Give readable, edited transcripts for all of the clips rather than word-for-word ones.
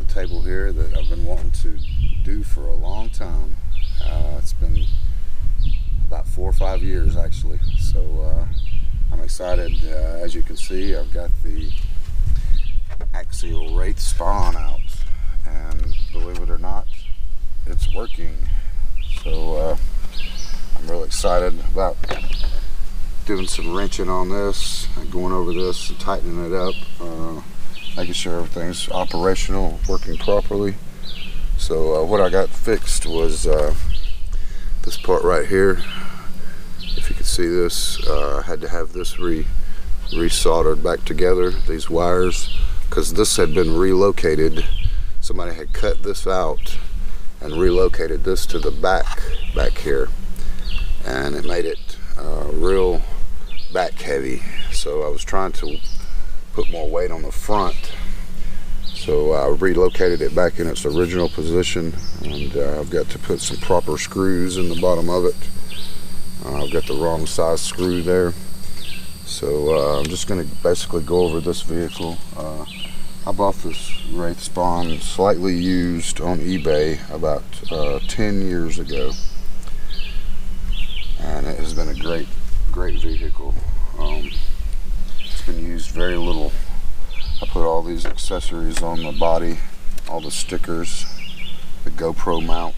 the table here that I've been wanting to do for a long time. It's been about 4 or 5 years actually, so I'm excited. As you can see, I've got the axial wraith spawn out, and believe it or not, it's working. So I'm really excited about doing some wrenching on this and going over this and tightening it up, making sure everything's operational, working properly. So what I got fixed was this part right here. If you can see this, I had to have this re-soldered back together, these wires, because this had been relocated. Somebody had cut this out and relocated this to the back here, and it made it real back heavy. So I was trying to put more weight on the front, so I relocated it back in its original position, and I've got to put some proper screws in the bottom of it. I've got the wrong size screw there, so I'm just going to basically go over this vehicle. I bought this Wraith Spawn slightly used on eBay about 10 years ago, and it has been a great vehicle. It's been used very little. I put all these accessories on the body, all the stickers, the GoPro mount.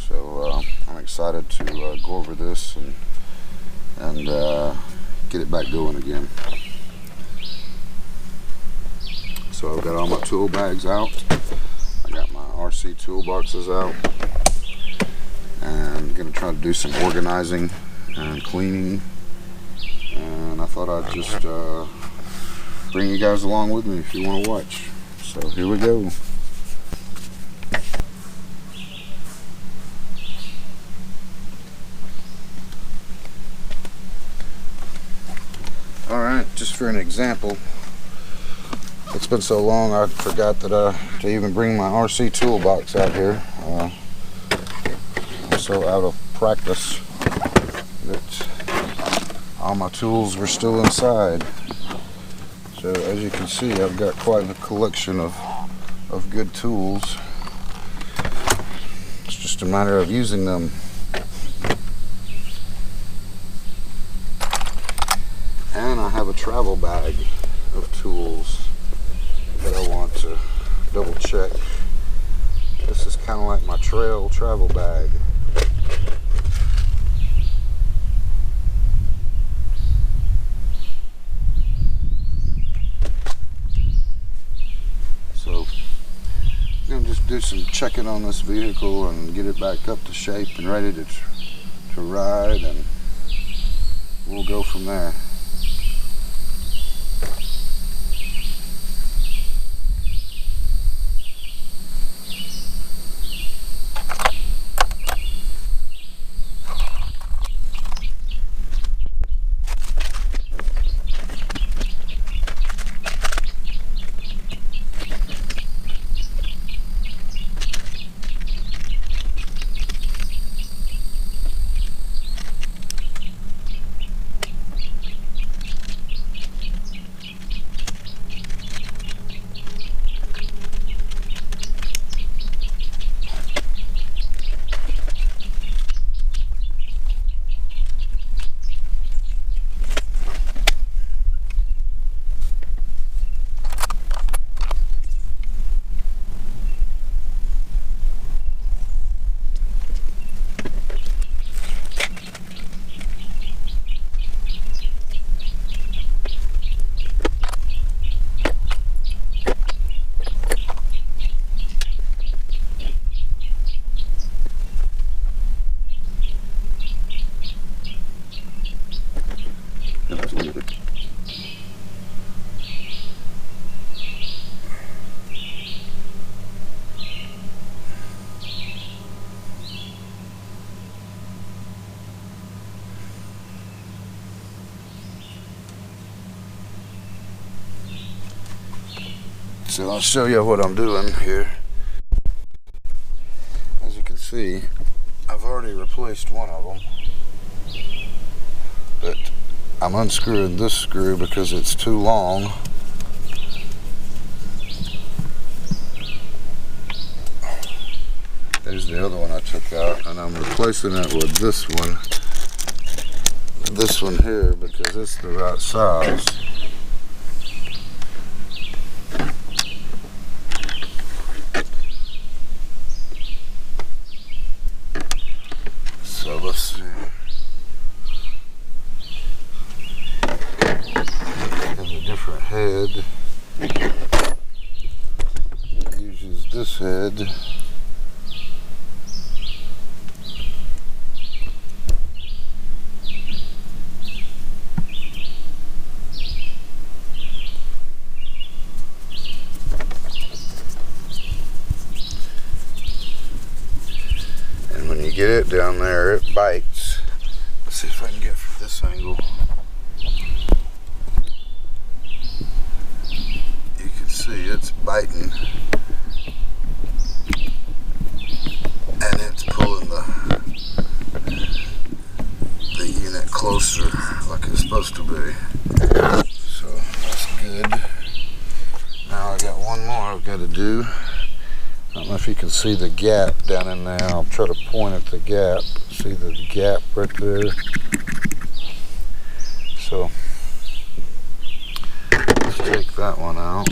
So I'm excited to go over this and get it back going again. So I've got all my tool bags out. I got my RC toolboxes out, and I'm going to try to do some organizing and cleaning. And I thought I'd just bring you guys along with me if you want to watch. So here we go. Alright, just for an example, it's been so long I forgot that to even bring my RC toolbox out here. I'm so out of practice that all my tools were still inside. So as you can see, I've got quite a collection of good tools. It's just a matter of using them. And I have a travel bag of tools that I want to double check. This is kind of like my trail travel bag. So I'm going to just do some checking on this vehicle and get it back up to shape and ready to ride, and we'll go from there. So I'll show you what I'm doing here. As you can see, I've already replaced one of them, but I'm unscrewing this screw because it's too long. the other one I took out, and I'm replacing it with this one here, because it's the right size. So let's see. There's a different head. It uses this head. Get it down there, it bites. Let's see if I can get from this angle. You can see it's biting, and it's pulling the unit closer like it's supposed to be. So that's good. Now I got one more I've got to do. I don't know if you can see the gap down in there. I'll try to point at the gap. See the gap right there? So, let's take that one out.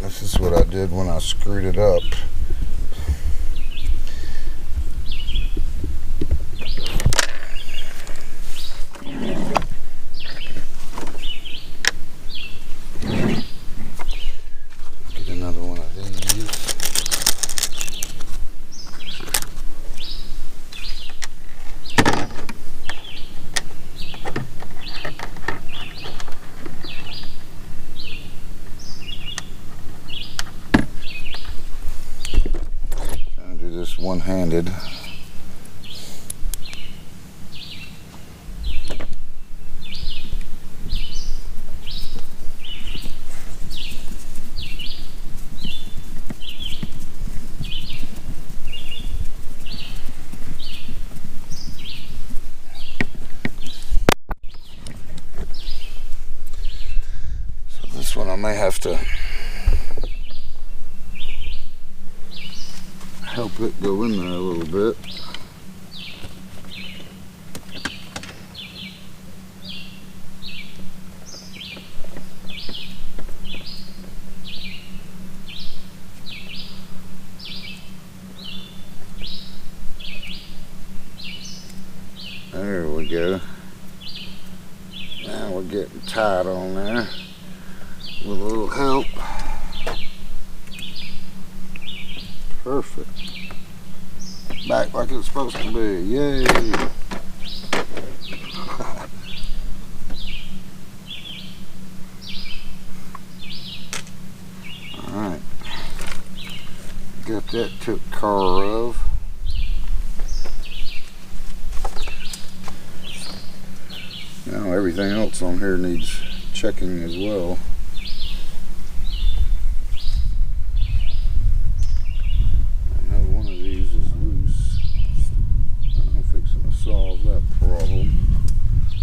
This is what I did when I screwed it up. Get another one of these. One-handed. So this one I may have to help it go in there a little bit. There we go. Now we're getting tight on there with a little help. Perfect. Back like it's supposed to be. Yay! Alright. Got that took care of. Now everything else on here needs checking as well. Solve that problem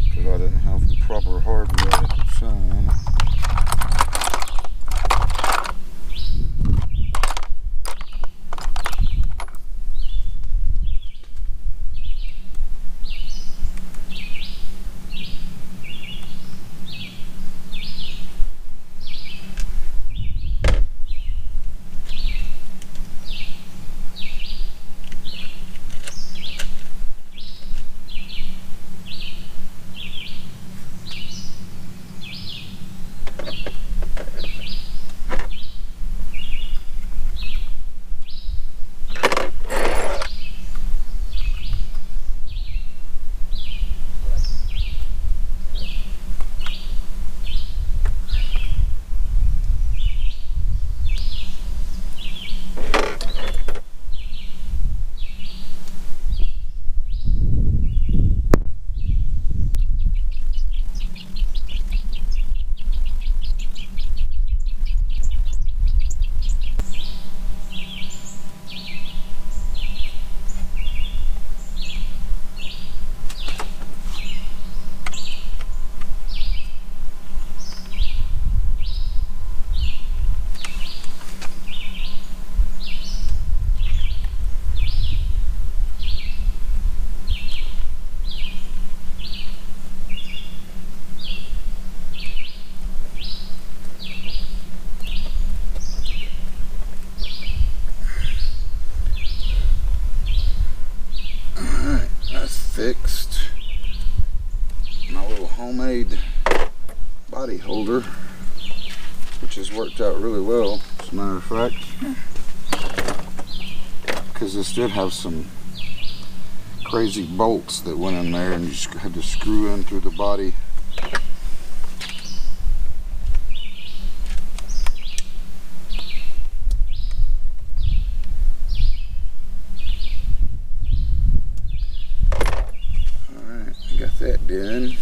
because I didn't have the proper hardware at the time. holder, which has worked out really well, as a matter of fact, because this did have some crazy bolts that went in there and you just had to screw in through the body. Alright, I got that done.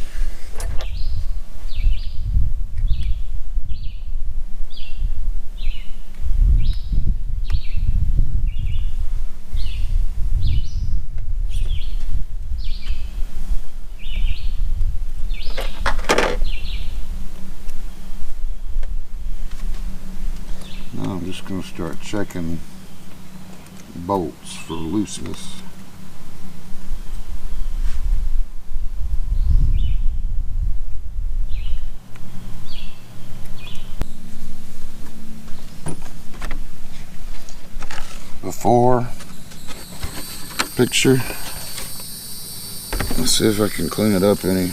I'm just going to start checking bolts for looseness. Before picture. Let's see if I can clean it up any.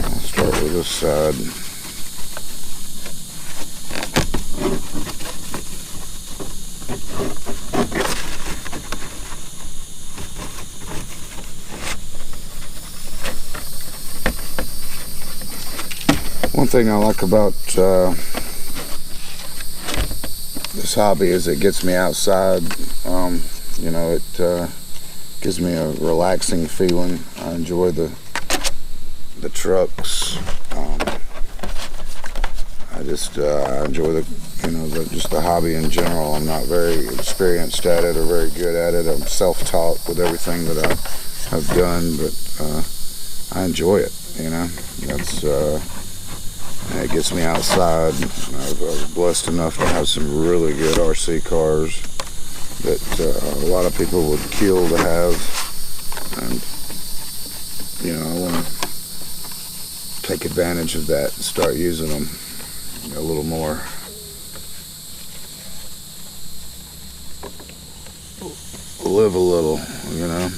I'll start with this side. One thing I like about this hobby is it gets me outside. You know, it gives me a relaxing feeling. I enjoy the trucks. I enjoy just the hobby in general. I'm not very experienced at it or very good at it. I'm self-taught with everything that I have done, but I enjoy it. You know, it gets me outside. I was blessed enough to have some really good RC cars that a lot of people would kill to have, and you know, I want to take advantage of that and start using them a little more. Live a little, you know.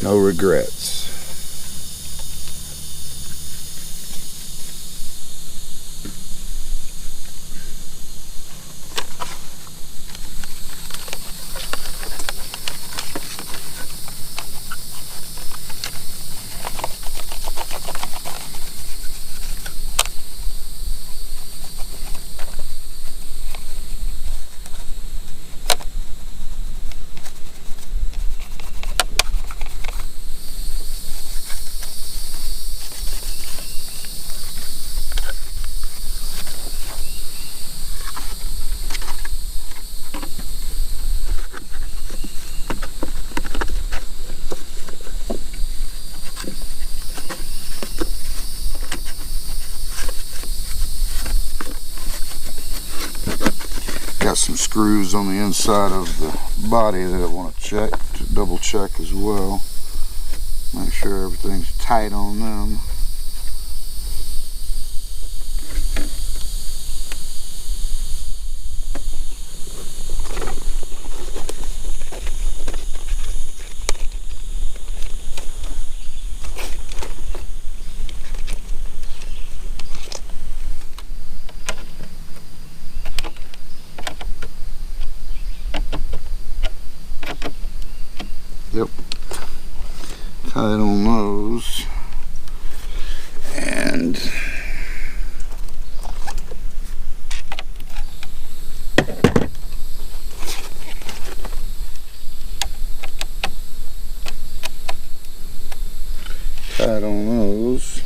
No regrets. Got some screws on the inside of the body that I want to double check as well. Make sure everything's tight on them. Yep, tight on those, and tight on those.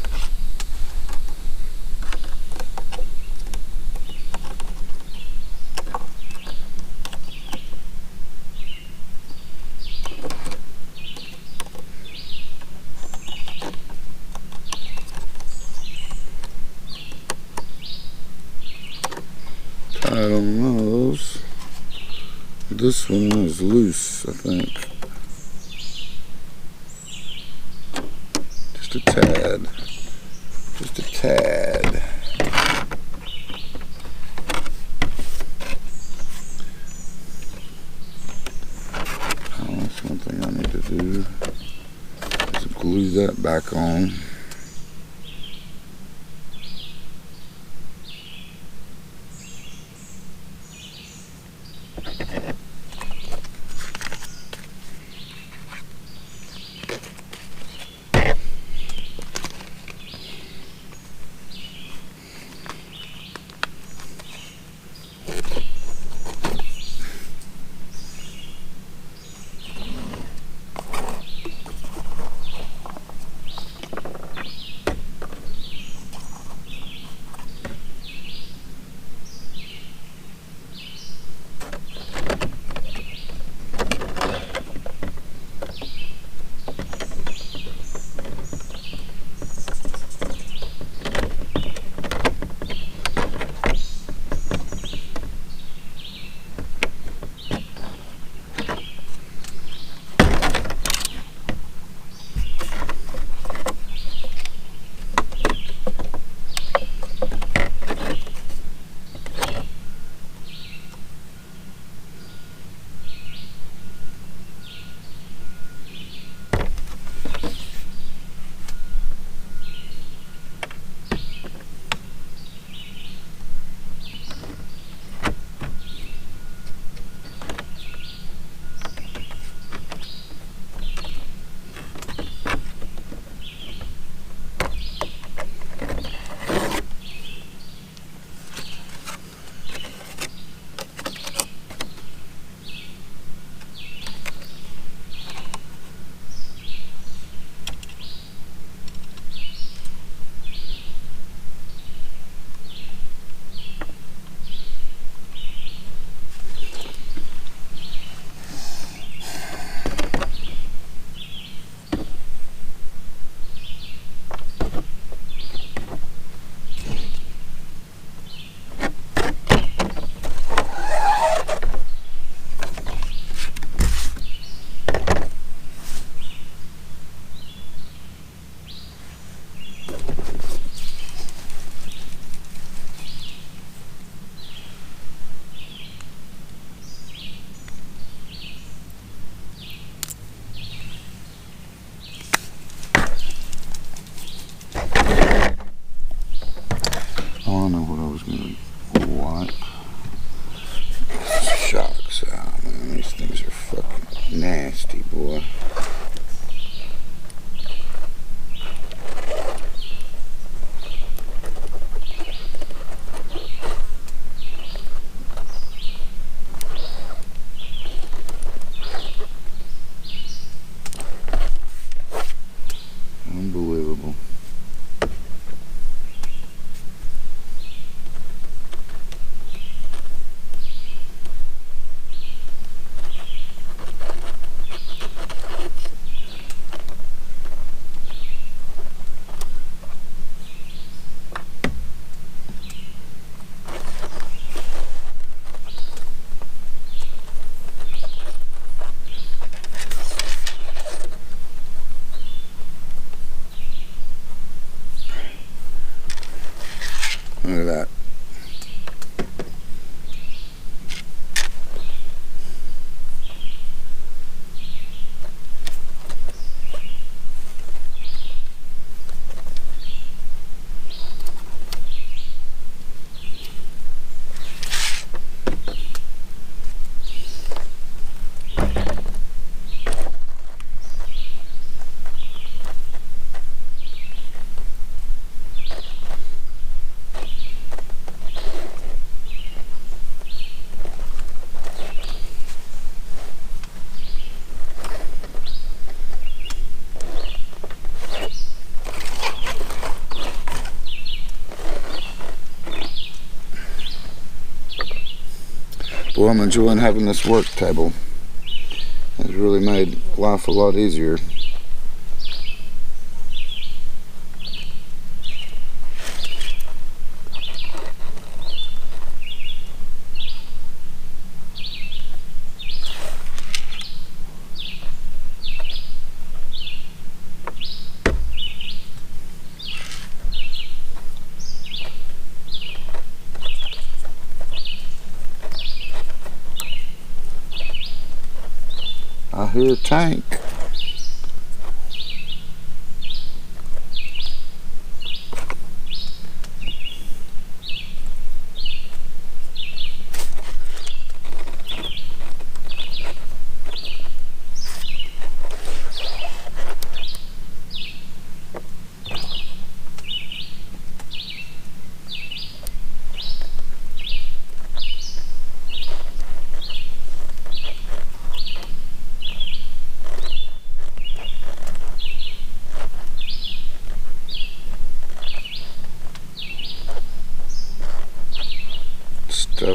Tight on those. This one is loose, I think. Just a tad. Just a tad. Oh, that's one thing I need to do. Some glue that back on. Shocks out, man. These things are fucking nasty, boy. Unbelievable. Look at that. Well, I'm enjoying having this work table. It's really made life a lot easier. I hear a tank.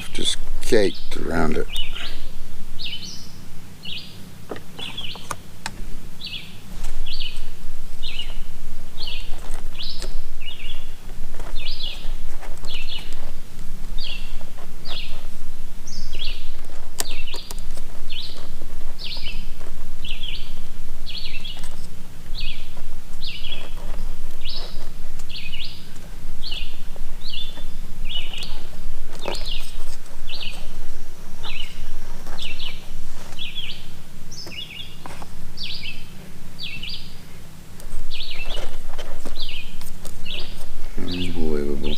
stuff just caked around it. Unbelievable.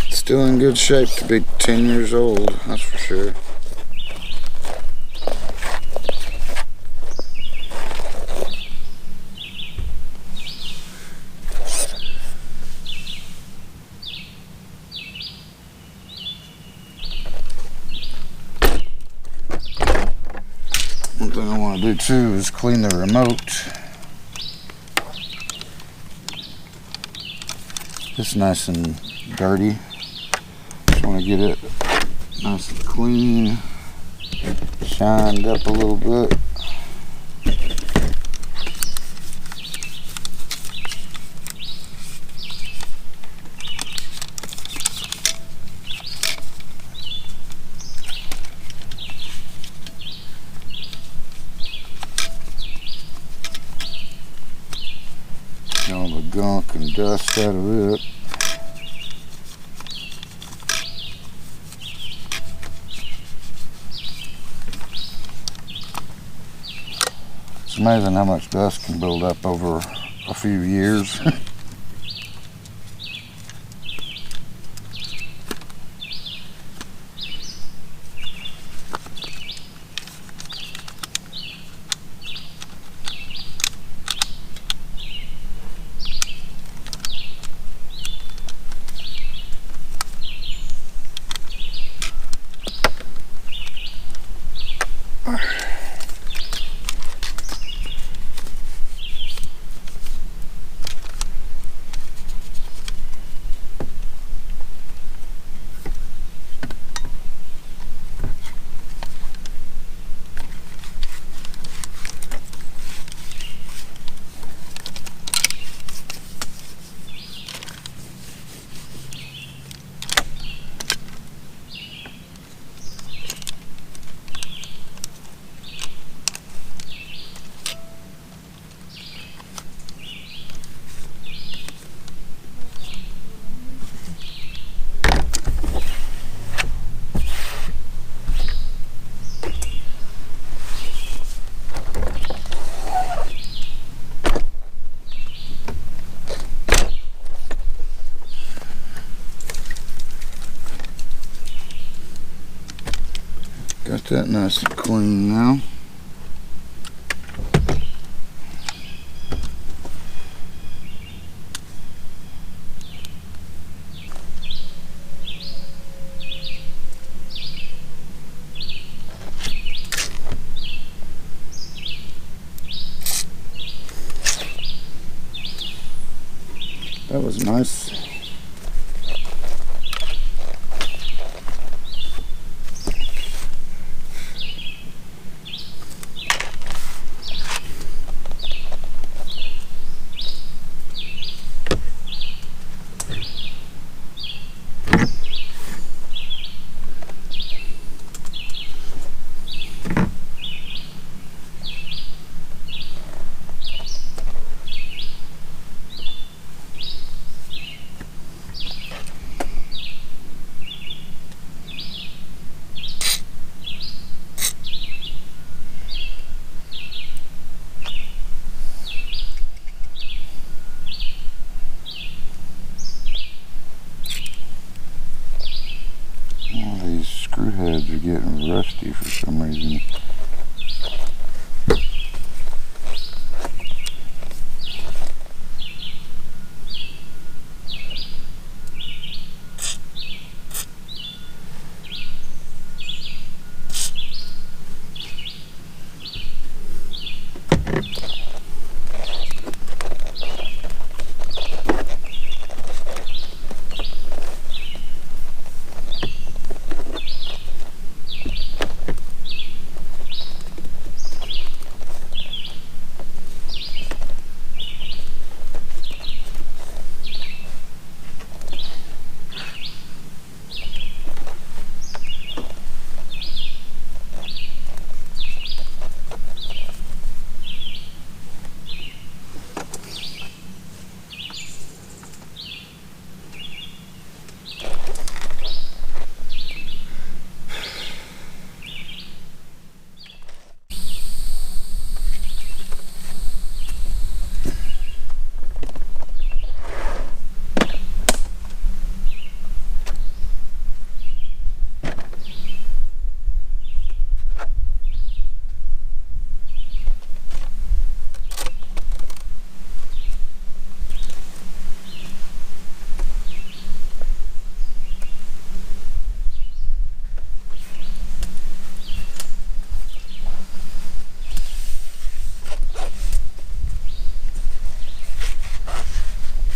Still in good shape to be 10 years old, that's for sure. One thing I want to do too is clean the remote. It's nice and dirty. Just want to get it nice and clean, shined up a little bit. Get all the gunk and dust out of it. It's amazing how much dust can build up over a few years. Get that nice and clean now. That was nice. Screw heads are getting rusty for some reason.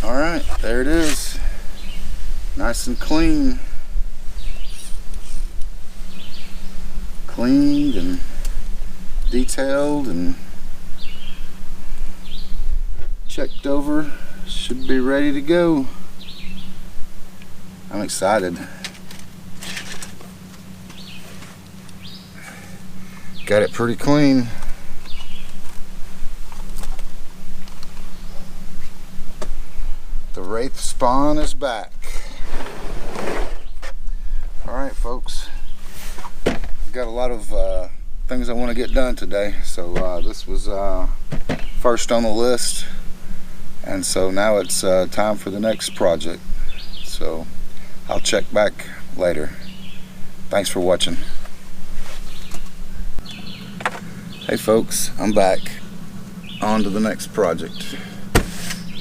Alright, there it is. Nice and clean. Cleaned and detailed and checked over. Should be ready to go. I'm excited. Got it pretty clean. The wraith spawn is back. Alright folks, got a lot of things I want to get done today, so this was first on the list, and so now it's time for the next project. So I'll check back later. Thanks for watching. Hey folks, I'm back. On to the next project.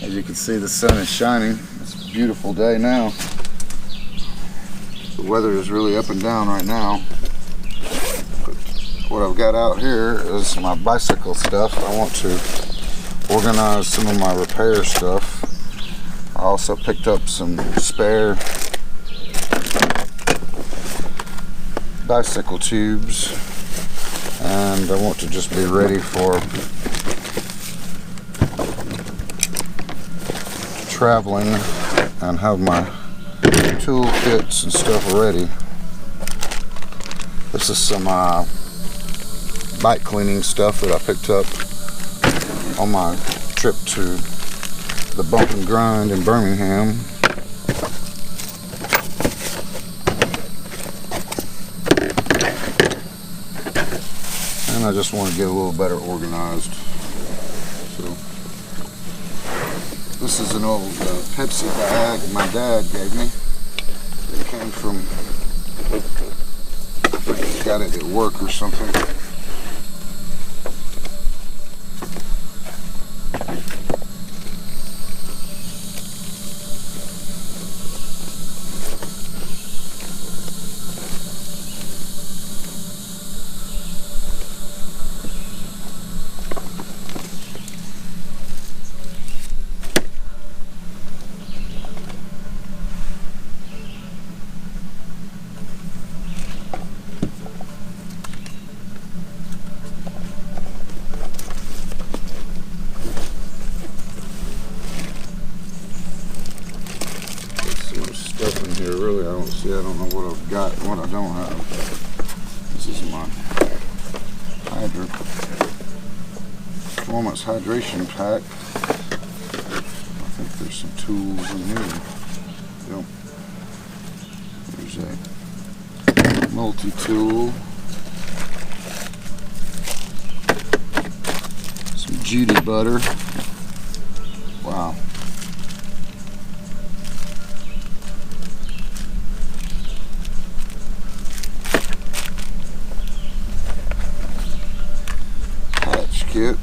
As you can see, the sun is shining. It's a beautiful day now. The weather is really up and down right now. But what I've got out here is my bicycle stuff. I want to organize some of my repair stuff. I also picked up some spare bicycle tubes, and I want to just be ready for traveling and have my tool kits and stuff ready. This is some bike cleaning stuff that I picked up on my trip to the Bump and Grind in Birmingham. And I just want to get a little better organized. So this is an old Pepsi bag my dad gave me. It came from got it at work or something. Really, I don't know what I've got and what I don't have. This is my Performance hydration pack. I think there's some tools in here. Yep. There's a multi-tool. Some Judy butter. Wow. Kit.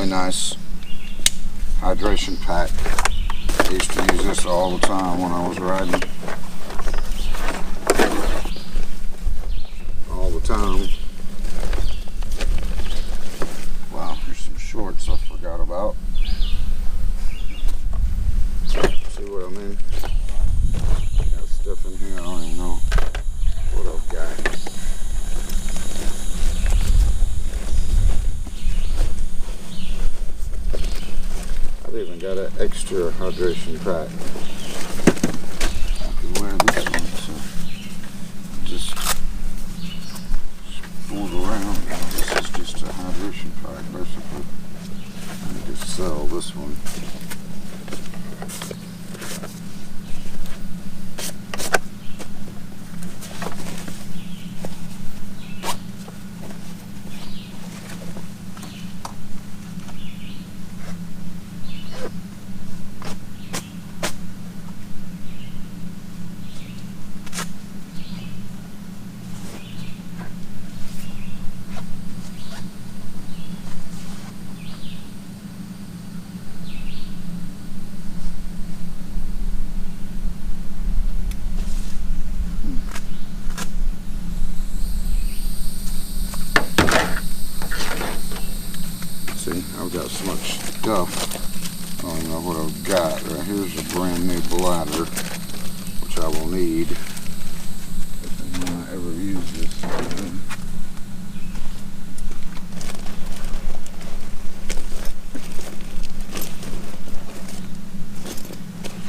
Nice hydration pack. I used to use this all the time when I was riding. All the time. Wow, here's some shorts I forgot about. See what I mean? Got stuff in here I don't even know what I've got. I've even got an extra hydration pack. I could wear this one, so just fool around. This is just a hydration pack, basically. I need to sell this one. See, I've got so much stuff. I don't even know what I've got. Right here's a brand new bladder, which I will need if I ever use this again.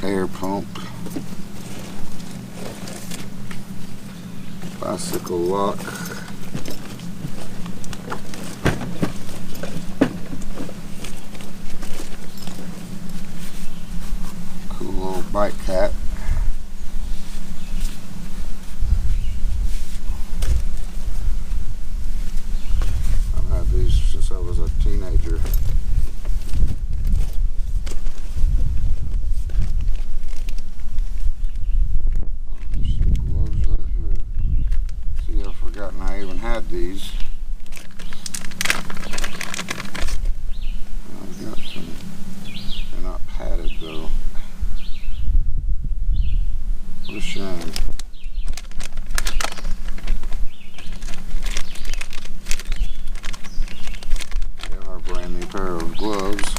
Air pump. Bicycle lock. Bike cap. I've had these since I was a teenager. There's some gloves right here. See, I've forgotten I even had these. I've got some. They're not padded though. What a shame. They are a brand new pair of gloves.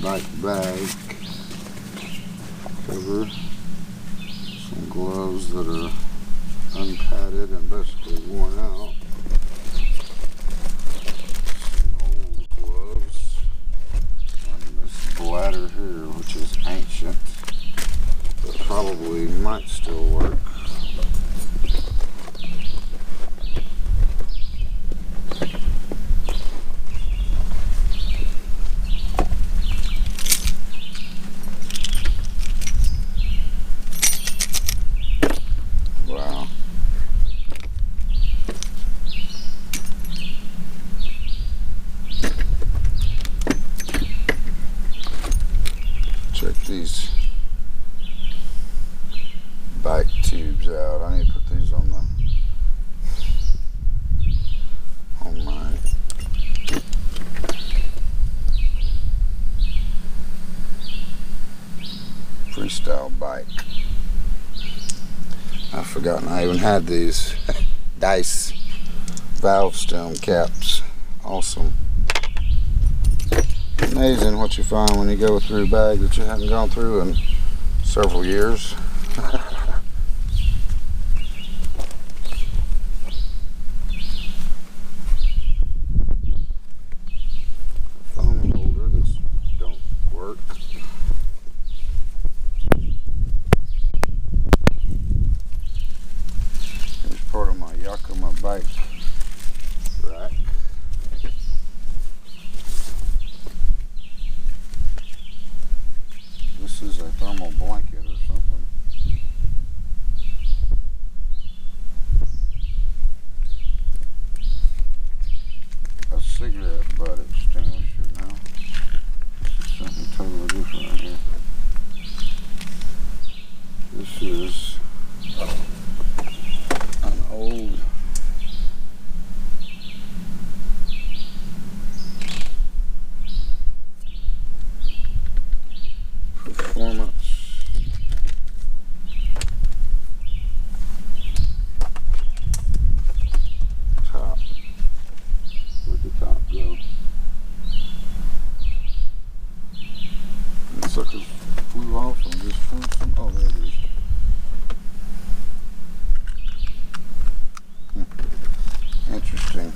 bike bag cover, some gloves that are unpadded and basically worn out, some old gloves, and this bladder here, which is ancient, but probably might still work. Wow. Check these bike tubes out. I need to put these on my freestyle bike. I've forgotten I even had these dice valve stem caps. Awesome. Amazing what you find when you go through a bag that you haven't gone through in several years. Phone holder, this don't work. Here's part of my Yakima bike rack. This is a thermal blanket or something. A cigarette butt extinguisher now. This is something totally different right here. This is an old performance top. Where'd the top go? The suckers flew off and just flew some. Oh, there it is. Interesting.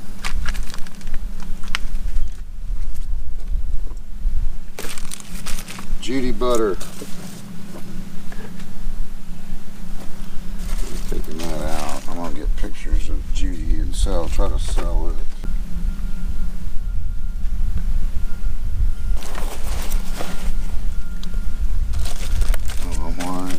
Judy butter. Taking that out. I'm gonna get pictures of Judy and try to sell it. I don't know why.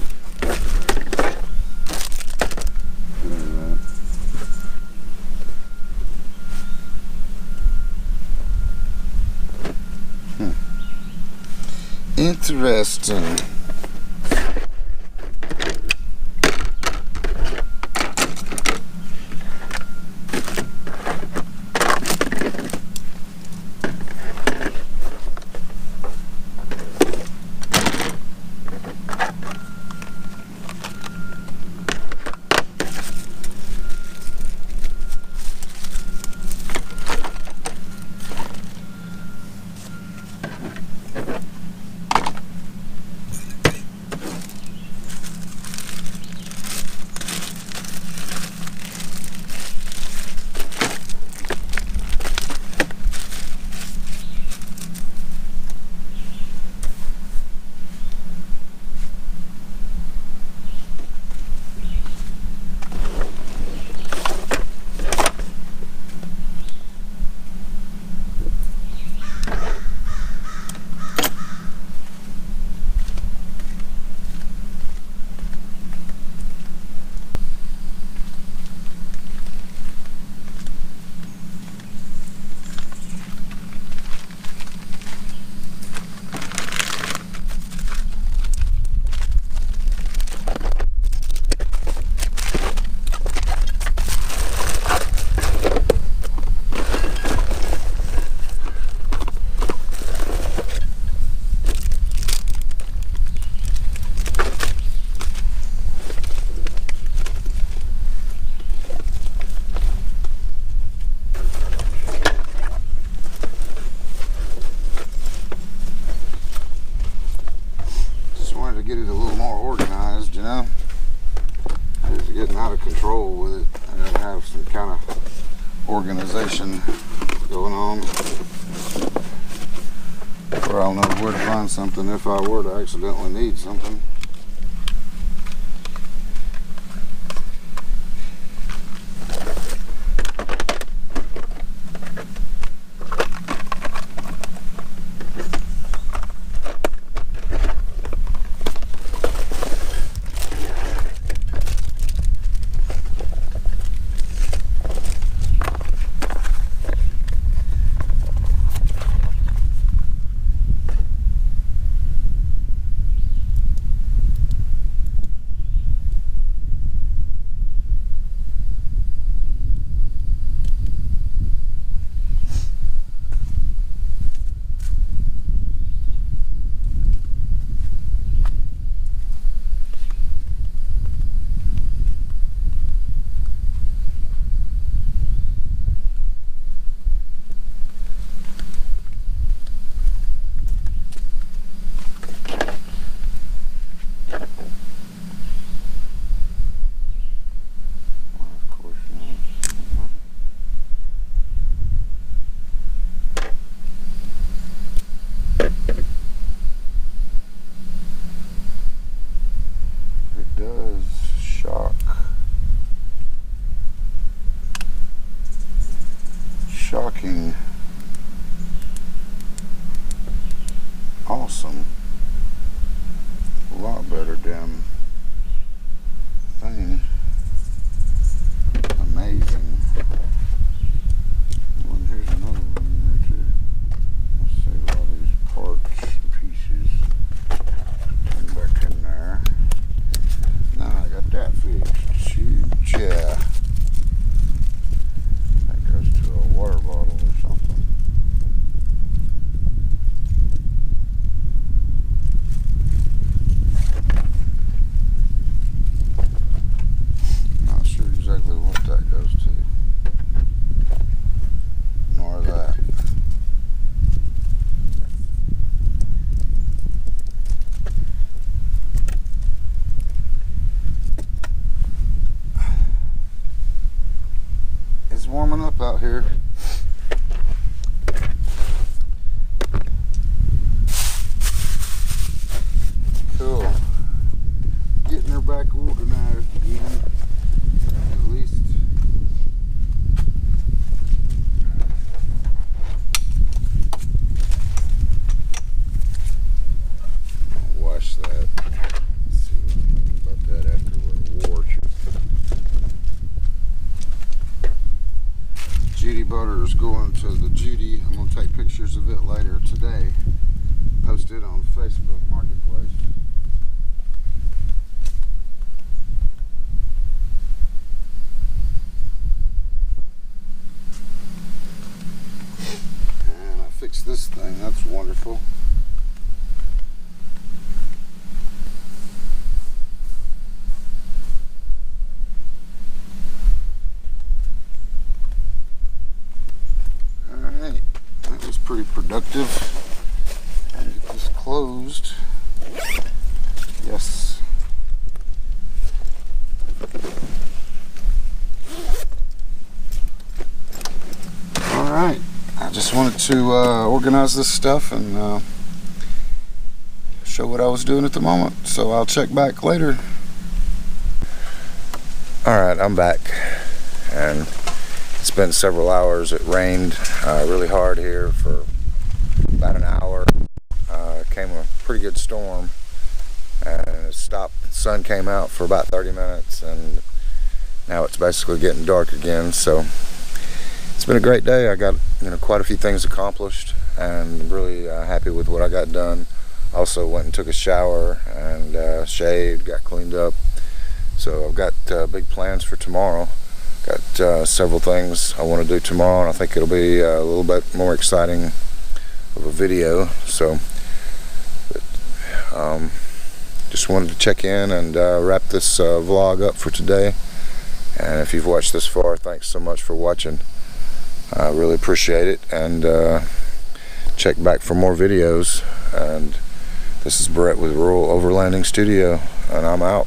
Interesting. get it a little more organized, you know. It's getting out of control with it. I gotta have some kind of organization going on, where I'll know where to find something if I were to accidentally need something. Shocking. Awesome. A lot better damn thing. Amazing. Oh, and here's another one in there too. Let's save all these parts and pieces. Put them back in there. Now I got that fixed. Huge, yeah. Water bottle or something. Not sure exactly what that goes to, nor that. It's warming up out here. Cool. Getting her back organized again, at least. I'll wash that. Let's see what I'm thinking about that after we're washed. Judy butter is going to the Judy. I'm going to take pictures of it later today. Post it on Facebook Marketplace. And I fixed this thing. That's wonderful. Alright, that was pretty productive. And get this closed. Yes. Alright, I just wanted to organize this stuff and show what I was doing at the moment. So I'll check back later. Alright, I'm back. And it's been several hours. It rained really hard here for about an hour. Came a pretty good storm and it stopped. The sun came out for about 30 minutes and now it's basically getting dark again. So it's been a great day. I got quite a few things accomplished and really happy with what I got done. Also went and took a shower and shaved, got cleaned up. So I've got big plans for tomorrow. Got several things I want to do tomorrow, and I think it'll be a little bit more exciting of a video. So just wanted to check in and wrap this vlog up for today. And if you've watched this far, thanks so much for watching. I really appreciate it, and check back for more videos. And This is Brett with Rural Overlanding Studio, and I'm out.